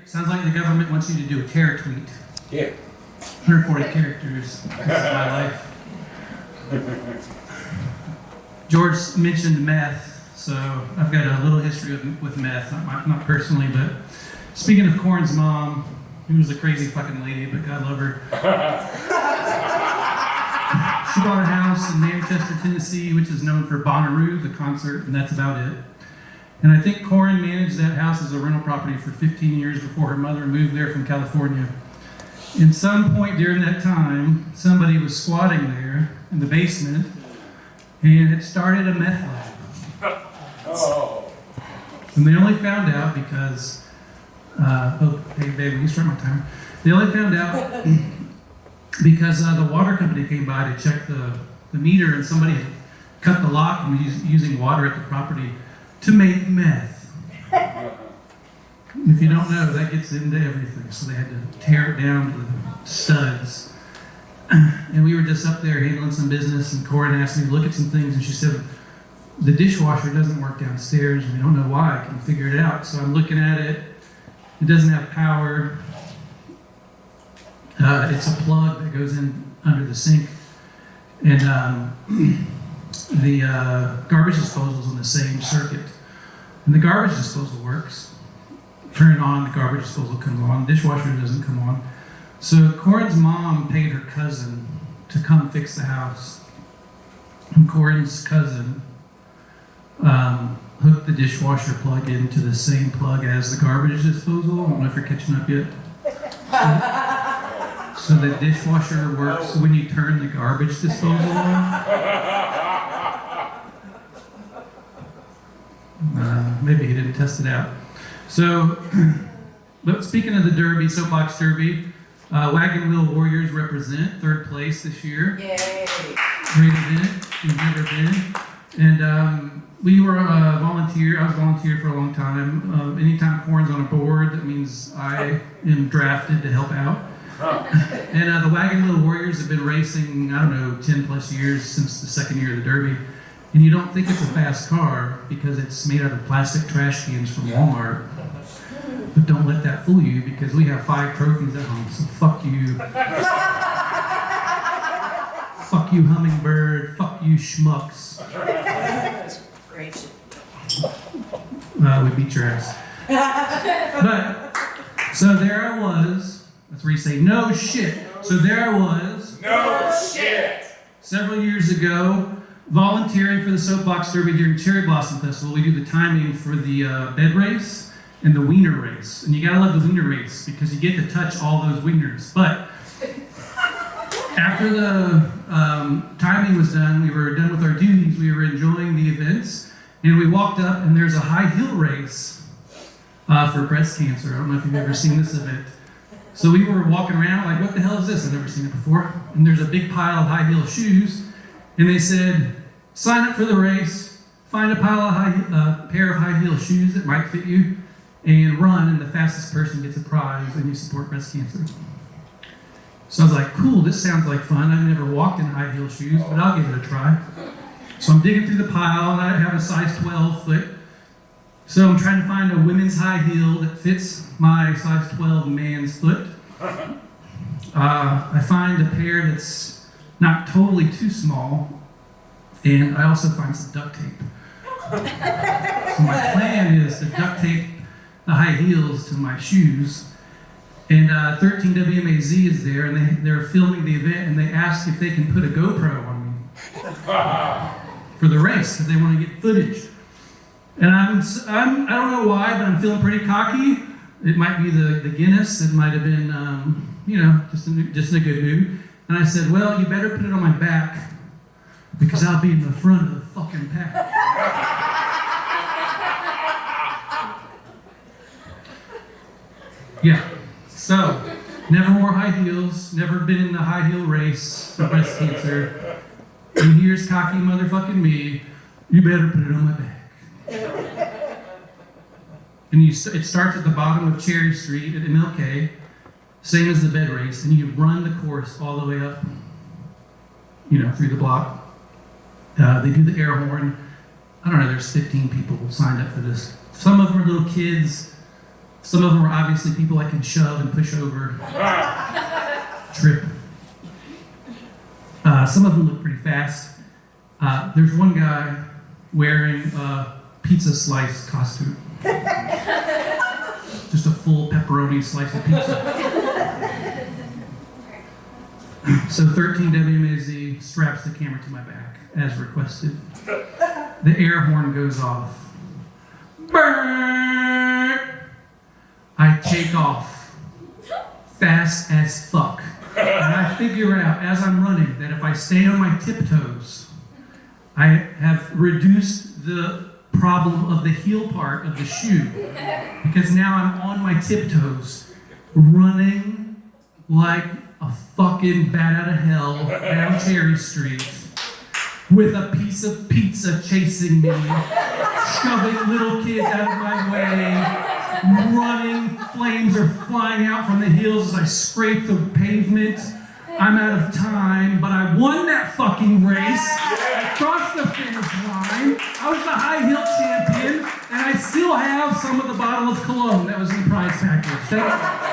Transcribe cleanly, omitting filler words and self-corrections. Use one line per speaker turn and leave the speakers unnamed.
Sounds like the government wants you to do a terror tweet.
Yeah.
140 characters. This is my life. George mentioned meth, so I've got a little history with meth, not personally, but speaking of Corn's mom, who was a crazy fucking lady, but God love her. She bought a house in Manchester, Tennessee, which is known for Bonnaroo, the concert, and that's about it. And I think Corn managed that house as a rental property for 15 years before her mother moved there from California. In some point during that time, somebody was squatting there in the basement and it started a meth lab.
Oh.
And they only found out because, hey baby, you start my timer. They only found out because the water company came by to check the meter and somebody had cut the lock and was using water at the property to make meth. If you don't know, that gets into everything. So they had to tear it down to the studs. And we were just up there handling some business, and Corin asked me to look at some things, and she said, the dishwasher doesn't work downstairs, and we don't know why. I can figure it out. So I'm looking at it. It doesn't have power. It's a plug that goes in under the sink. And the garbage disposal is on the same circuit. And the garbage disposal works. Turn it on, the garbage disposal comes on, the dishwasher doesn't come on. So Corin's mom paid her cousin to come fix the house. And Corin's cousin hooked the dishwasher plug into the same plug as the garbage disposal. I don't know if you're catching up yet. So the dishwasher works when you turn the garbage disposal on. Maybe he didn't test it out. So, but speaking of the Derby, Soapbox Derby, Wagon Wheel Warriors represent third place this year.
Yay!
Great event, we've never been. And we were volunteer, I was volunteer for a long time. Anytime Corn's on a board, that means I am drafted to help out. And the Wagon Wheel Warriors have been racing, I don't know, 10 plus years since the second year of the Derby. And you don't think it's a fast car because it's made out of plastic trash cans from Walmart. But don't let that fool you because we have 5 trophies at home, so fuck you. Fuck you, Hummingbird. Fuck you, Schmucks.
Great.
We beat your ass. But, so there I was. That's where you say, no shit. So there I was.
No shit.
Several years ago, volunteering for the Soapbox Derby during Cherry Blossom Festival. We do the timing for the bed race and the wiener race. And you gotta love the wiener race because you get to touch all those wieners. But after the timing was done, we were done with our duties, we were enjoying the events, and we walked up and there's a high heel race for breast cancer. I don't know if you've ever seen this event. So we were walking around like, what the hell is this? I've never seen it before. And there's a big pile of high heel shoes. And they said, sign up for the race, find a pile of pair of high heel shoes that might fit you, and run, and the fastest person gets a prize, and you support breast cancer. So I was like, cool, this sounds like fun. I've never walked in high heel shoes, but I'll give it a try. So I'm digging through the pile, and I have a size 12 foot. So I'm trying to find a women's high heel that fits my size 12 man's foot. I find a pair that's not totally too small, and I also find some duct tape. So my plan is to duct tape the high heels to my shoes, and 13 WMAZ is there, and they're filming the event, and they asked if they can put a GoPro on me for the race, because they want to get footage. And I don't know why, but I'm feeling pretty cocky. It might be the Guinness, it might have been, just in a good mood. And I said, well, you better put it on my back because I'll be in the front of the fucking pack. Yeah, so never wore high heels, never been in the high heel race for breast cancer. And here's cocky motherfucking me, you better put it on my back. And it starts at the bottom of Cherry Street at MLK, same as the bed race, and you run the course all the way up, through the block. They do the air horn. I don't know, there's 15 people signed up for this. Some of them are little kids, Some of them were obviously people I can shove and push over, trip. Some of them look pretty fast. There's one guy wearing a pizza slice costume. Just a full pepperoni slice of pizza. So 13 WMAZ straps the camera to my back, as requested. The air horn goes off. Brrr! I take off. Fast as fuck. And I figure out, as I'm running, that if I stay on my tiptoes, I have reduced the problem of the heel part of the shoe. Because now I'm on my tiptoes, running like a fucking bat out of hell down Cherry Street with a piece of pizza chasing me, shoving little kids out of my way, running, flames are flying out from the heels as I scrape the pavement. I'm out of time, but I won that fucking race. I crossed the finish line. I was the high heel champion, and I still have some of the bottle of cologne that was in the prize package. Thank you.